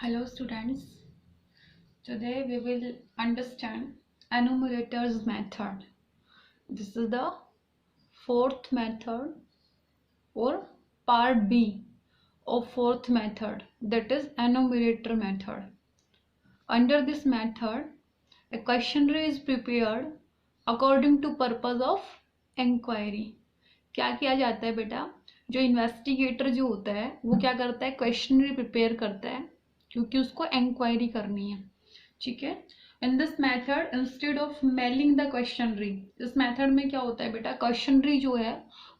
Hello students, today we will understand enumerators method. This is the fourth method or part B of fourth method, that is enumerator method. Under this method, a questionnaire is prepared according to purpose of inquiry. क्या किया जाता है बेटा, जो investigator जो होता है वो क्या करता है, क्वेश्चनरी प्रिपेयर करता है क्योंकि उसको इंक्वायरी करनी है. ठीक है. In this method instead of mailing the questionnaire, इस मेथड में क्या होता है बेटा, क्वेश्चनरी जो है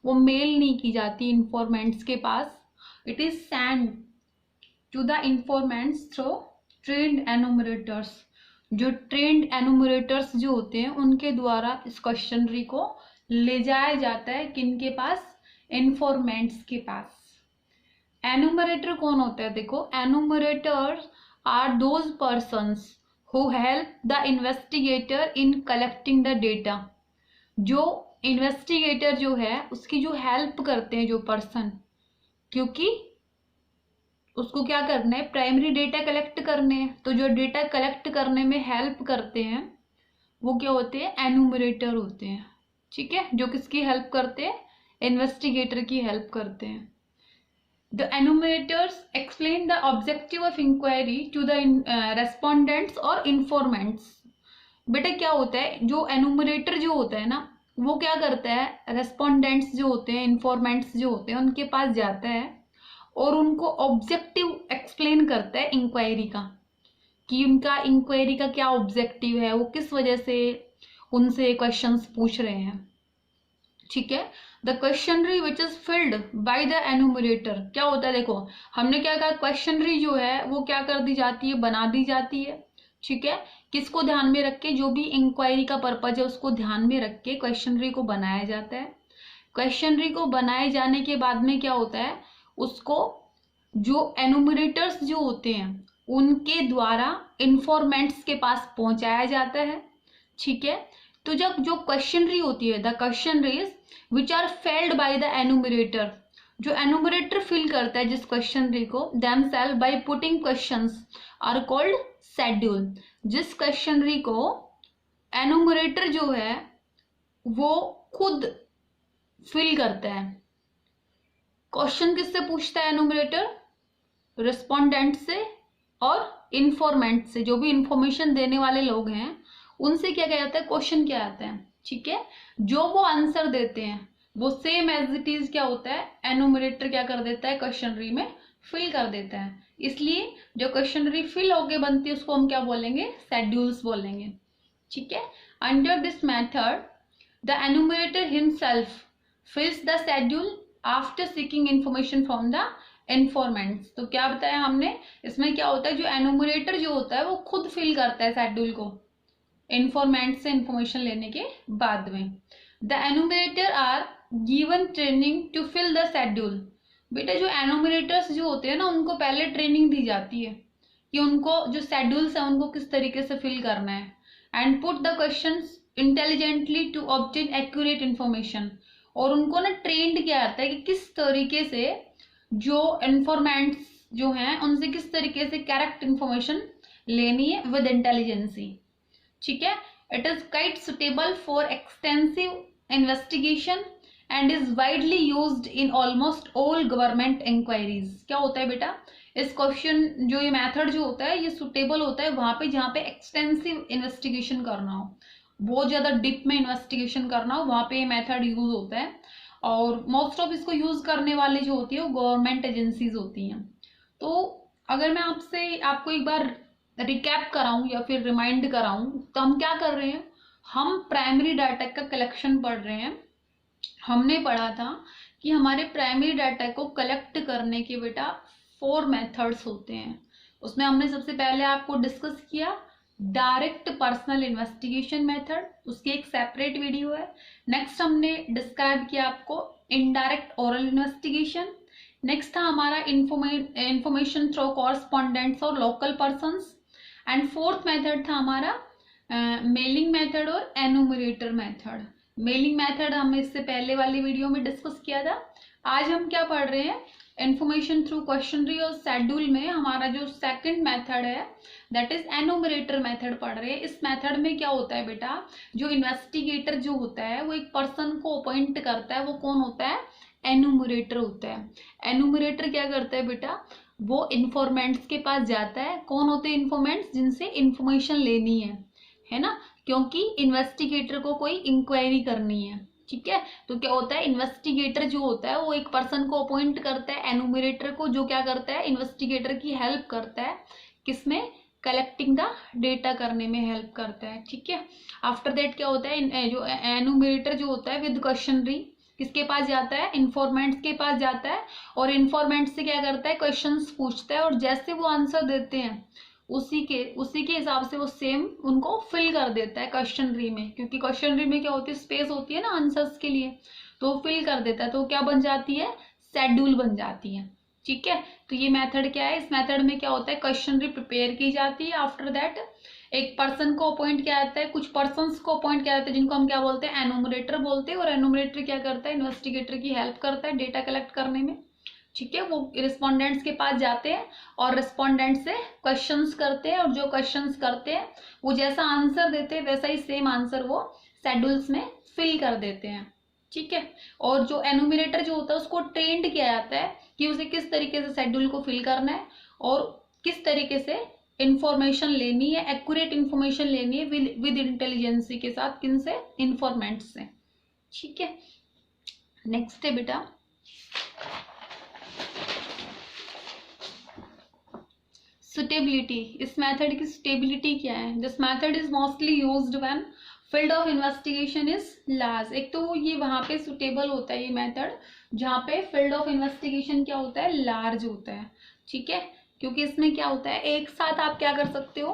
वो मेल नहीं की जाती इन्फॉर्मेंट्स के पास. It is send to the informants through trained enumerators. जो ट्रेन्ड एनुमरेटर्स जो होते हैं उनके द्वारा इस क्वेश्चनरी को ले जाया जाता है किनके पास, इन्फॉर्मेंट्स के पास. एनुमरेटर कौन होता है, देखो enumerators are those persons who help the investigator in collecting the data. जो इन्वेस्टिगेटर जो है उसकी जो हेल्प करते हैं जो पर्सन, क्योंकि उसको क्या करना है, प्राइमरी डेटा कलेक्ट करने हैं. तो जो डेटा कलेक्ट करने में हेल्प करते हैं वो क्या होते हैं, एनुमरेटर होते हैं. ठीक है. जो किसकी हेल्प करते हैं, इन्वेस्टिगेटर की हेल्प करते हैं. The enumerators explain the objective of inquiry to the respondents और informants. बेटा क्या होता है, जो एनुमरेटर जो होता है ना वो क्या करता है, रेस्पोंडेंट्स जो होते हैं, इन्फॉर्मेंट्स जो होते हैं उनके पास जाता है और उनको ऑब्जेक्टिव एक्सप्लेन करता है इंक्वायरी का, कि उनका इंक्वायरी का क्या ऑब्जेक्टिव है, वो किस वजह से उनसे क्वेश्चंस पूछ रहे हैं. ठीक है. The questionnaire which is filled by the एनुमरेटर, क्या होता है, देखो हमने क्या कहा, क्वेश्चनरी जो है वो क्या कर दी जाती है, बना दी जाती है. ठीक है. किसको ध्यान में रख के, जो भी इंक्वायरी का पर्पज है उसको ध्यान में रख के क्वेश्चनरी को बनाया जाता है. क्वेश्चनरी को बनाए जाने के बाद में क्या होता है, उसको जो एनुमरेटर्स जो होते हैं उनके द्वारा इन्फॉर्मेंट्स के पास पहुंचाया जाता है. ठीक है. तो जब जो क्वेश्चनरी होती है, the questionnaires which are filled by the enumerator, जो एनुमरेटर फिल करता है जिस क्वेश्चनरी को, themselves by putting questions are called schedule. जिस क्वेश्चनरी को एनुमरेटर जो है वो खुद फिल करता है. क्वेश्चन किससे पूछता है एनुमरेटर, रिस्पोंडेंट से और इन्फॉर्मेंट से, जो भी इंफॉर्मेशन देने वाले लोग हैं उनसे क्या किया जाता है, क्वेश्चन किया जाता है. ठीक है. जो वो आंसर देते हैं वो सेम एज इट इज क्या होता है, एनुमरेटर क्या कर देता है, क्वेश्चनरी में फिल कर देता है. इसलिए जो क्वेश्चनरी फिल होके बनती है उसको हम क्या बोलेंगे, शेड्यूल्स बोलेंगे. ठीक है. Under this method the एनुमरेटर himself फिल्स the schedule after seeking information from the informants. तो क्या बताया हमने, इसमें क्या होता है, जो एनुमरेटर जो होता है वो खुद फिल करता है शेड्यूल को इन्फॉर्मेंट से इंफॉर्मेशन लेने के बाद में. The enumerator are given training to fill the schedule. बेटा जो एनुमरेटर्स जो होते हैं ना उनको पहले ट्रेनिंग दी जाती है कि उनको जो शेड्यूल्स है उनको किस तरीके से फिल करना है. And put the questions intelligently to obtain accurate information. और उनको ना ट्रेंड किया जाता है कि किस तरीके से जो इन्फॉर्मेंट्स जो हैं उनसे किस तरीके से करेक्ट इंफॉर्मेशन लेनी है विद इंटेलिजेंसी. ठीक है. It is quite suitable for extensive investigation and is widely used in almost all government inquiries. क्या होता है बेटा, इस क्वेश्चन जो ये मेथड जो होता है ये सुटेबल होता है वहां पे जहाँ पे एक्सटेंसिव इन्वेस्टिगेशन करना हो, बहुत ज्यादा डीप में इन्वेस्टिगेशन करना हो, वहां पे ये मेथड यूज होता है. और मोस्ट ऑफ इसको यूज करने वाली जो होती है वो गवर्नमेंट एजेंसीज होती हैं. तो अगर मैं आपको एक बार रिकैप कराऊं या फिर रिमाइंड कराऊं तो हम क्या कर रहे हैं, हम प्राइमरी डाटा का कलेक्शन पढ़ रहे हैं. हमने पढ़ा था कि हमारे प्राइमरी डाटा को कलेक्ट करने के बेटा 4 मेथड्स होते हैं. उसमें हमने सबसे पहले आपको डिस्कस किया डायरेक्ट पर्सनल इन्वेस्टिगेशन मेथड, उसकी एक सेपरेट वीडियो है. नेक्स्ट हमने डिस्क्राइब किया आपको इनडायरेक्ट ओरल इन्वेस्टिगेशन. नेक्स्ट था हमारा इंफॉर्मेशन थ्रू कॉरस्पॉन्डेंट्स और local persons. And fourth method था हमारा मेलिंग मेथड और एनुमरेटर मेथड. मेलिंग मेथड हमने इससे पहले वाली वीडियो में डिस्कस किया था. आज हम क्या पढ़ रहे हैं, इंफॉर्मेशन थ्रू क्वेश्चनरी और शेड्यूल में हमारा जो सेकंड मेथड है दैट इज एनुमरेटर मेथड पढ़ रहे हैं। इस मेथड में क्या होता है बेटा, जो इन्वेस्टिगेटर जो होता है वो एक पर्सन को अपॉइंट करता है, वो कौन होता है, एनुमरेटर होता है। एनुमरेटर क्या करता है बेटा, वो इन्फॉर्मेंट्स के पास जाता है। कौन होते हैं इन्फॉर्मेंट्स, जिनसे इंफॉर्मेशन लेनी है ना, क्योंकि इन्वेस्टिगेटर को कोई इंक्वायरी करनी है, ठीक है। तो क्या होता है, इन्वेस्टिगेटर जो होता है वो एक पर्सन को अपॉइंट करता है, एनुमरेटर को, जो क्या करता है, इन्वेस्टिगेटर की हेल्प करता है, किसमें, कलेक्टिंग द डेटा करने में हेल्प करता है, ठीक है। आफ्टर दैट क्या होता है, जो एनुमरेटर जो होता है विद क्वेश्चनरी किसके पास जाता है, इन्फॉर्मेंट्स के पास जाता है, और इन्फॉर्मेंट्स से क्या करता है, क्वेश्चंस पूछता है, और जैसे वो आंसर देते हैं उसी के हिसाब से वो सेम उनको फिल कर देता है क्वेश्चनरी में, क्योंकि क्वेश्चनरी में क्या होती है, स्पेस होती है ना आंसर्स के लिए, तो वो फिल कर देता है, तो क्या बन जाती है, शेड्यूल बन जाती है, ठीक है। तो ये मेथड क्या है, इस मेथड में क्या होता है, क्वेश्चनरी प्रिपेयर की जाती है। आफ्टर दैट एक पर्सन को अपॉइंट किया जाता है, कुछ पर्सन्स को अपॉइंट किया जाता है, जिनको हम क्या बोलते हैं, एनुमरेटर बोलते हैं, और एनुमरेटर क्या करता है, इन्वेस्टिगेटर की हेल्प करता है डेटा कलेक्ट करने में, ठीक है। वो रिस्पोंडेंट्स के पास जाते हैं और रिस्पोंडेंट से क्वेश्चंस करते हैं, और जो क्वेश्चंस करते हैं वो जैसा आंसर देते हैं वैसा ही सेम आंसर वो शेड्यूल्स में फिल कर देते हैं, ठीक है। और जो एनुमरेटर जो होता है उसको ट्रेंड किया जाता है कि उसे किस तरीके से शेड्यूल को फिल करना है और किस तरीके से इंफॉर्मेशन लेनी है, एक्यूरेट इंफॉर्मेशन लेनी है विद इंटेलिजेंसी के साथ, किन से, इन्फॉर्मेंट्स से, ठीक है। नेक्स्ट है बेटा सुटेबिलिटी। इस मेथड की सुटेबिलिटी क्या है, this method is mostly used when field of investigation is large. एक तो ये वहां पे सुटेबल होता है ये मेथड जहाँ पे फील्ड ऑफ इन्वेस्टिगेशन क्या होता है, लार्ज होता है, ठीक है। क्योंकि इसमें क्या होता है, एक साथ आप क्या कर सकते हो,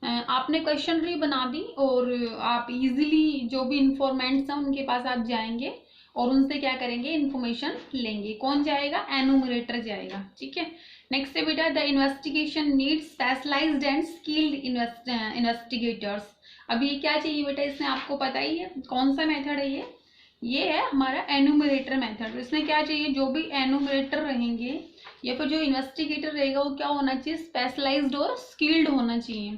आपने क्वेश्चनरी बना दी और आप इजीली जो भी इंफॉर्मेंट्स हैं उनके पास आप जाएंगे और उनसे क्या करेंगे, इंफॉर्मेशन लेंगे। कौन जाएगा, एनुमरेटर जाएगा, ठीक है। नेक्स्ट है बेटा, the investigation needs specialised and skilled investigators. अब ये क्या चाहिए बेटा, इसमें आपको पता ही है कौन सा मेथड है ये है हमारा एनुमरेटर मेथड। इसमें क्या चाहिए, जो भी एनुमरेटर रहेंगे या फिर जो इन्वेस्टिगेटर रहेगा वो क्या होना चाहिए, स्पेशलाइज्ड और स्किल्ड होना चाहिए,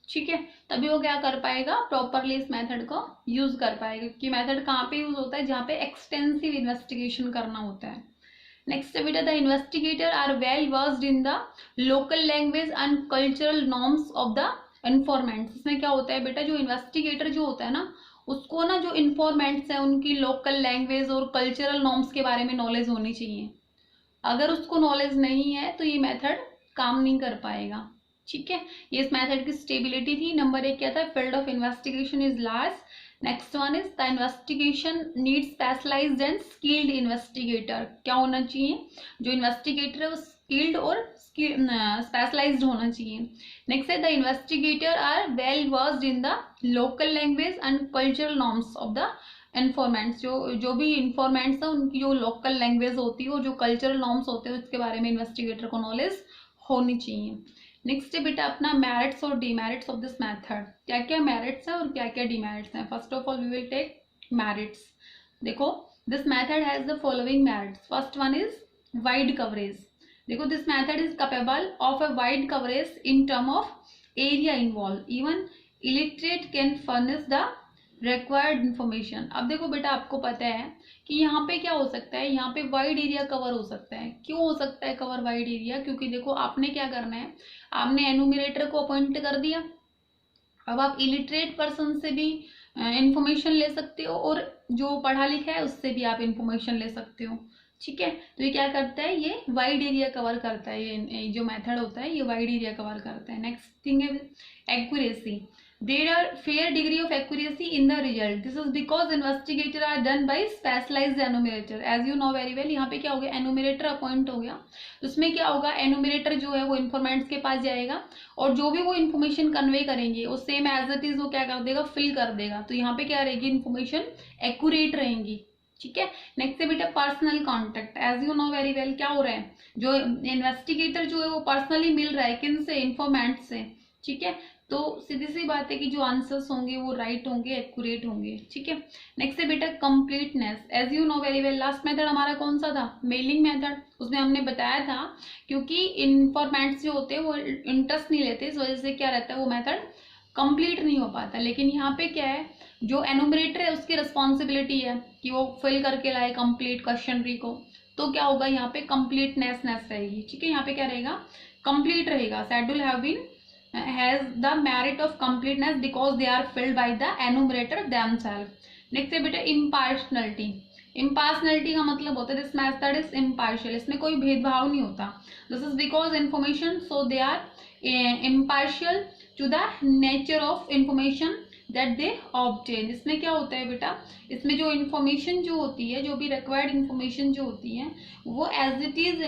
ठीक है। तभी वो क्या कर पाएगा, प्रॉपरली इस मेथड को यूज कर पाएगा। क्योंकि मेथड कहाँ पे यूज होता है, जहाँ पे एक्सटेंसिव इन्वेस्टिगेशन करना होता है। नेक्स्ट बेटा, the investigator are well versed in the local language and cultural norms of the informants. इसमें क्या होता है बेटा, जो इन्वेस्टिगेटर जो होता है ना, उसको ना जो इन्फॉर्मेंट्स है उनकी लोकल लैंग्वेज और कल्चरल नॉर्म्स के बारे में नॉलेज होनी चाहिए। अगर उसको नॉलेज नहीं है तो ये मेथड काम नहीं कर पाएगा, ठीक है। ये इस मेथड की स्टेबिलिटी थी। नंबर एक क्या था, field of investigation is large. Next one is the investigation need specialised and skilled investigator. क्या होना चाहिए, जो इन्वेस्टिगेटर है वो स्किल्ड और स्पेशलाइज्ड होना चाहिए। नेक्स्ट है the investigator are well versed in the local language and cultural norms of the informants. जो भी इन्फॉर्मेंट्स है उनकी जो लोकल लैंग्वेज होती है और जो कल्चरल नॉर्म्स होते हैं उसके बारे में इन्वेस्टिगेटर को नॉलेज होनी चाहिए। नेक्स्ट है बेटा अपना मेरिट्स और डीमेरिट्स ऑफ दिस मेथड। क्या क्या मेरिट्स है और क्या क्या डीमेरिट्स हैं। First of all we will take merits. देखो this method has the following merits. First one is wide coverage. देखो this method is capable of a wide coverage in term of area involve, even illiterate can furnish the required information. अब देखो बेटा आपको पता है कि यहाँ पे क्या हो सकता है, यहाँ पे वाइड एरिया कवर हो सकता है। क्यों हो सकता है कवर वाइड एरिया, क्योंकि देखो आपने क्या करना है, आपने एनुमरेटर को अपॉइंट कर दिया। अब आप इलिटरेट पर्सन से भी इंफॉर्मेशन ले सकते हो और जो पढ़ा लिखा है उससे भी आप इंफॉर्मेशन ले सकते हो, ठीक है। तो ये क्या करता है, ये वाइड एरिया कवर करता है। ये जो मेथड होता है ये वाइड एरिया कवर करता है। नेक्स्ट थिंग है accuracy. There are fair degree of accuracy in the result. This is because investigator are done by specialized enumerator. As you know very well, यहाँ पे क्या हो गया, enumerator अपॉइंट हो गया। उसमें क्या होगा, enumerator जो है वो इन्फॉर्मेंट्स के पास जाएगा और जो भी वो इन्फॉर्मेशन कन्वे करेंगे वो सेम एज इट इज वो क्या कर देगा, फिल कर देगा। तो यहाँ पे क्या रहेगी, इन्फॉर्मेशन एक्यूरेट रहेंगी, ठीक है। नेक्स्ट है बेटा personal contact. As you know very well क्या हो रहा है, जो इन्वेस्टिगेटर जो है वो पर्सनली मिल रहा है किन से, इन्फॉर्मेंट से, ठीक है, तो सीधी सी बात है कि जो आंसर्स होंगे वो राइट होंगे, एक्यूरेट होंगे। ठीक है, नेक्स्ट है बेटा completeness. As you know very well, last method हमारा कौन सा था? Mailing method. उसमें हमने बताया था क्योंकि इन्फॉर्मेंट्स जो होते हैं वो इंटरेस्ट नहीं लेते, इस वजह से क्या रहता है, वो मेथड कंप्लीट नहीं हो पाता। लेकिन यहाँ पे क्या है, जो एनुमरेटर है उसकी रिस्पॉन्सिबिलिटी है कि वो फिल करके लाए कंप्लीट क्वेश्चनरी को, तो क्या होगा यहाँ पे कंप्लीटनेस रहेगी। ठीक है, यहाँ पे क्या रहेगा, कंप्लीट रहेगा। Schedule have been has the merit of completeness because they are filled by the enumerator themselves. next है बेटा impartiality। impartiality का मतलब होता है this method is impartial, इसमें कोई भेदभाव नहीं होता। this is because information so they are impartial to the nature of information that they obtain। इसमें क्या होता है बेटा, इसमें जो इन्फॉर्मेशन जो होती है, जो भी रिक्वायर्ड इन्फॉर्मेशन जो होती है वो एज इट इज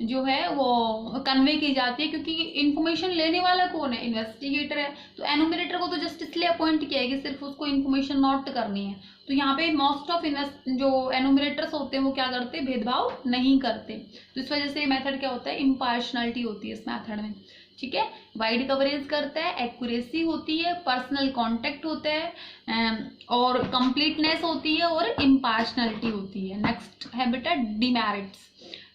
जो है वो कन्वे की जाती है, क्योंकि इन्फॉर्मेशन लेने वाला कौन है, इन्वेस्टिगेटर है। तो एनुमरेटर को तो जस्ट इसलिए अपॉइंट किया है कि सिर्फ उसको इन्फॉर्मेशन नोट करनी है। तो यहाँ पे मोस्ट ऑफ जो एनुमरेटर्स होते हैं वो क्या करते हैं, भेदभाव नहीं करते। तो इस वजह से मेथड क्या होता है, इम्पार्शनलिटी होती है इस मेथड में। ठीक है, वाइड कवरेज करता है, एक्यूरेसी होती है, पर्सनल कांटेक्ट होता है, और कंप्लीटनेस होती है, और इम्पार्शनलिटी होती है। नेक्स्ट है बेटा डिमेरिट्स।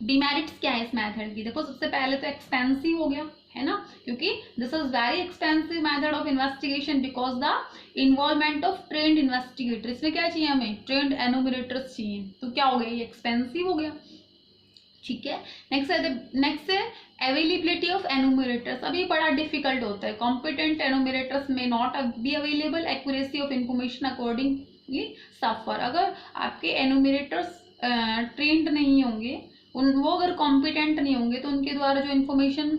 डिमेरिट्स क्या है इस मेथड की? देखो, सबसे पहले तो एक्सपेंसिव हो गया है ना, क्योंकि this is very expensive method of investigation because the involvement of trend investigator. इसमें क्या चाहिए हमें, ट्रेंड एनुमरेटर्स चाहिए। तो क्या हो गया, ये एक्सपेंसिव हो गया। ठीक है, नेक्स्ट है अवेलेबिलिटी ऑफ एनुमरेटर्स। अभी बड़ा डिफिकल्ट होता है, competent enumerators may not be available, accuracy of information accordingly suffer. अगर आपके एनुमरेटर्स ट्रेंड नहीं होंगे, वो अगर कॉम्पिटेंट नहीं होंगे, तो उनके द्वारा जो इन्फॉर्मेशन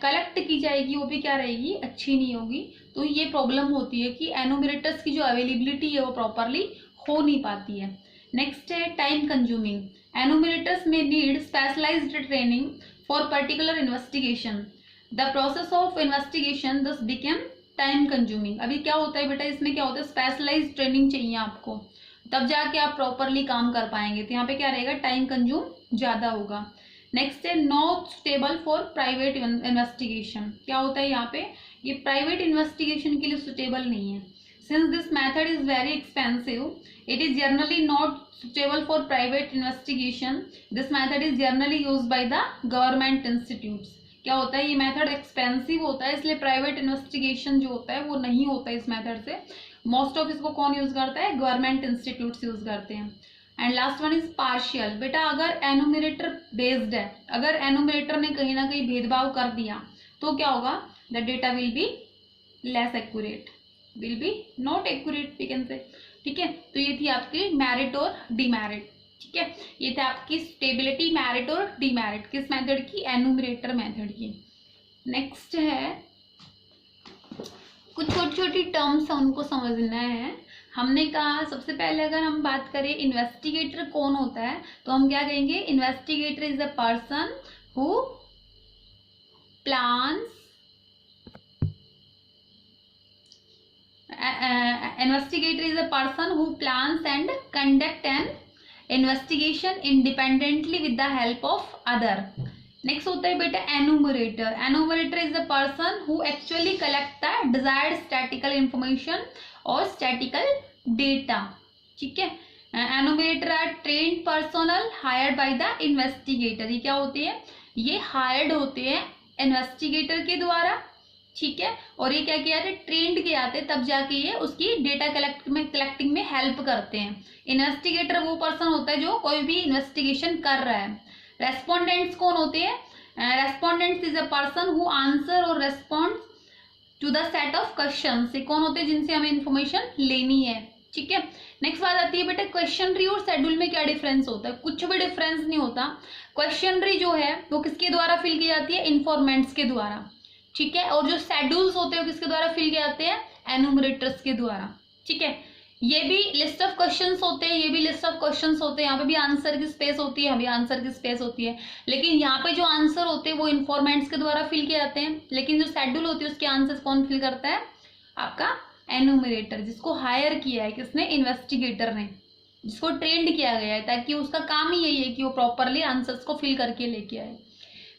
कलेक्ट की जाएगी वो भी क्या रहेगी, अच्छी नहीं होगी। तो ये प्रॉब्लम होती है कि एनुमरेटर्स की जो अवेलेबिलिटी है वो प्रॉपरली हो नहीं पाती है। नेक्स्ट है time consuming. Enumerators may need specialised training for particular investigation. The process of investigation thus became time consuming. अभी क्या होता है बेटा, इसमें क्या होता है, स्पेशलाइज्ड ट्रेनिंग चाहिए आपको, तब जाके आप प्रॉपरली काम कर पाएंगे। तो यहाँ पे क्या रहेगा, टाइम कंज्यूम ज्यादा होगा। नेक्स्ट है not suitable for private investigation. क्या होता है यहाँ पे, ये प्राइवेट इन्वेस्टिगेशन के लिए सुटेबल नहीं है। Since this method is very expensive, it is generally not suitable for private investigation. This method is generally used by the government institutes. क्या होता है, ये मेथड एक्सपेंसिव होता है, इसलिए प्राइवेट इन्वेस्टिगेशन जो होता है वो नहीं होता है इस मेथड से। मोस्ट ऑफ इसको कौन यूज करता है, गवर्नमेंट इंस्टीट्यूट्स यूज करते हैं। And last one is partial. बेटा अगर एनुमरेटर बेस्ड है, अगर एनुमरेटर ने कहीं ना कहीं भेदभाव कर दिया तो क्या होगा, the data will be less accurate, will be not accurate we can say. ठीक है, तो ये थी आपकी मेरिट और डिमेरिट। ठीक है, ये थे आपकी स्टेबिलिटी, मेरिट और डिमेरिट किस मेथड की, एनुमरेटर मेथड की। नेक्स्ट है कुछ छोटी छोटी टर्म्स उनको समझना है। हमने कहा सबसे पहले अगर हम बात करें इन्वेस्टिगेटर कौन होता है, तो हम क्या कहेंगे, investigator is a person who plans investigator is a person who plans and conduct an investigation independently with the help of other. next होता है बेटा enumerator. enumerator is a person who actually collect the desired statistical information or statistical data. ठीक है, enumerator are trained personnel hired by the investigator. ये क्या होते हैं, ये hired होते हैं इन्वेस्टिगेटर के द्वारा। ठीक है, और ये क्या किया जाते, ट्रेंड किए जाते, तब जाके ये उसकी डेटा कलेक्टिंग में हेल्प करते हैं। इन्वेस्टिगेटर वो पर्सन होता है जो कोई भी इन्वेस्टिगेशन कर रहा है। रेस्पोंडेंट्स कौन होते हैं, respondents is a person who answer और respond to the set of question. ये कौन होते हैं, जिनसे हमें इंफॉर्मेशन लेनी है। ठीक है, नेक्स्ट बात आती है बेटा क्वेश्चनरी और शेड्यूल में क्या डिफरेंस होता है। कुछ भी डिफरेंस नहीं होता। क्वेश्चनरी जो है वो किसके द्वारा फिल की जाती है, इन्फॉर्मेंट्स के द्वारा। ठीक है, और जो शेड्यूल्स होते हैं वो किसके द्वारा फिल किए जाते हैं, एनुमरेटर्स के द्वारा। ठीक है, ये भी लिस्ट ऑफ क्वेश्चंस होते हैं, ये भी लिस्ट ऑफ क्वेश्चंस होते हैं। यहाँ पे भी आंसर की स्पेस होती है, यहाँ भी आंसर की स्पेस होती है, लेकिन यहाँ पे जो आंसर होते हैं वो इन्फॉर्मेंट्स के द्वारा फिल किए जाते हैं, लेकिन जो शेड्यूल होती है उसके आंसर कौन फिल करता है, आपका एनुमरेटर, जिसको हायर किया है किसने, इन्वेस्टिगेटर ने, जिसको ट्रेंड किया गया है, ताकि उसका काम ही यही है कि वो प्रॉपरली आंसर्स को फिल करके लेके आए।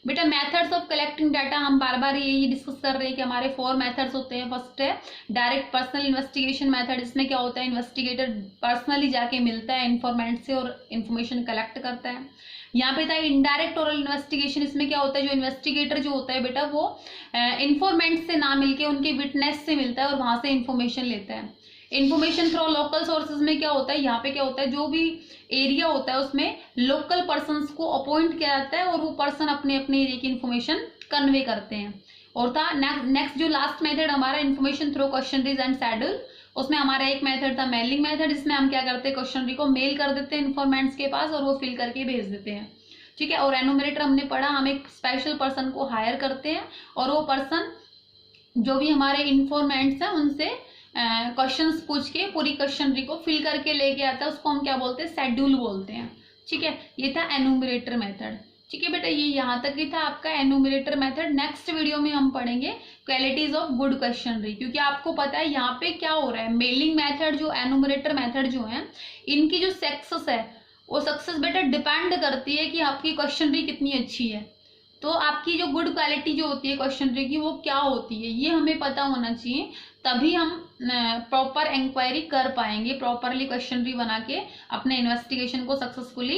बेटा मेथड्स ऑफ कलेक्टिंग डाटा, हम बार बार यही डिस्कस कर रहे हैं कि हमारे 4 मेथड्स होते हैं। फर्स्ट है डायरेक्ट पर्सनल इन्वेस्टिगेशन मेथड। इसमें क्या होता है, इन्वेस्टिगेटर पर्सनली जाके मिलता है इन्फॉर्मेंट से और इन्फॉर्मेशन कलेक्ट करता है। यहाँ पे था इनडायरेक्ट ओरल इन्वेस्टिगेशन। इसमें क्या होता है, जो इन्वेस्टिगेटर जो होता है बेटा वो इन्फॉर्मेंट से ना मिलके उनके विटनेस से मिलता है और वहां से इन्फॉर्मेशन लेता है। इन्फॉर्मेशन थ्रू लोकल सोर्सेज में क्या होता है, यहाँ पे क्या होता है, जो भी एरिया होता है उसमें लोकल पर्सन्स को अपॉइंट किया जाता है और वो पर्सन अपने अपने एरिया की इन्फॉर्मेशन कन्वे करते हैं। और था नेक्स्ट जो लास्ट मेथड हमारा information through questionnaires and schedule. उसमें हमारा एक मेथड था मेलिंग मेथड, जिसमें हम क्या करते हैं, क्वेश्चनरी को मेल कर देते हैं इन्फॉर्मेंट्स के पास और वो फिल करके भेज देते हैं। ठीक है। और एनुमरेटर हमने पढ़ा, हम एक स्पेशल पर्सन को हायर करते हैं और वो पर्सन जो भी हमारे इन्फॉर्मेंट्स हैं उनसे क्वेश्चंस पूछ के पूरी क्वेश्चनरी को फिल करके लेके आता है, उसको हम क्या बोलते हैं, शेड्यूल बोलते हैं। ठीक है, ये था एनुमरेटर मेथड। ठीक है बेटा, ये यहाँ तक ही था आपका एनुमरेटर मेथड। नेक्स्ट वीडियो में हम पढ़ेंगे क्वालिटीज ऑफ गुड क्वेश्चनरी, क्योंकि आपको पता है यहाँ पे क्या हो रहा है, मेलिंग मेथड जो एनुमरेटर मेथड जो है, इनकी जो सक्सेस है वो सक्सेस बेटा डिपेंड करती है कि आपकी क्वेश्चनरी कितनी अच्छी है। तो आपकी जो गुड क्वालिटी जो होती है क्वेश्चनरी की वो क्या होती है, ये हमें पता होना चाहिए, तभी हम प्रॉपर इंक्वायरी कर पाएंगे, प्रॉपरली क्वेश्चनरी बना के अपने इन्वेस्टिगेशन को सक्सेसफुली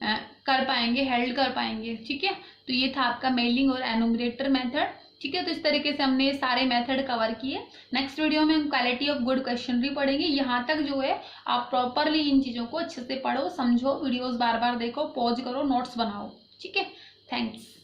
कर पाएंगे, हेल्ड कर पाएंगे। ठीक है, तो ये था आपका मेलिंग और एनुमरेटर मेथड। ठीक है, तो इस तरीके से हमने सारे मेथड कवर किए। नेक्स्ट वीडियो में हम क्वालिटी ऑफ गुड क्वेश्चनरी पढ़ेंगे। यहाँ तक जो है आप प्रॉपरली इन चीज़ों को अच्छे से पढ़ो, समझो, वीडियोस बार बार देखो, पॉज करो, नोट्स बनाओ। ठीक है, थैंक्स।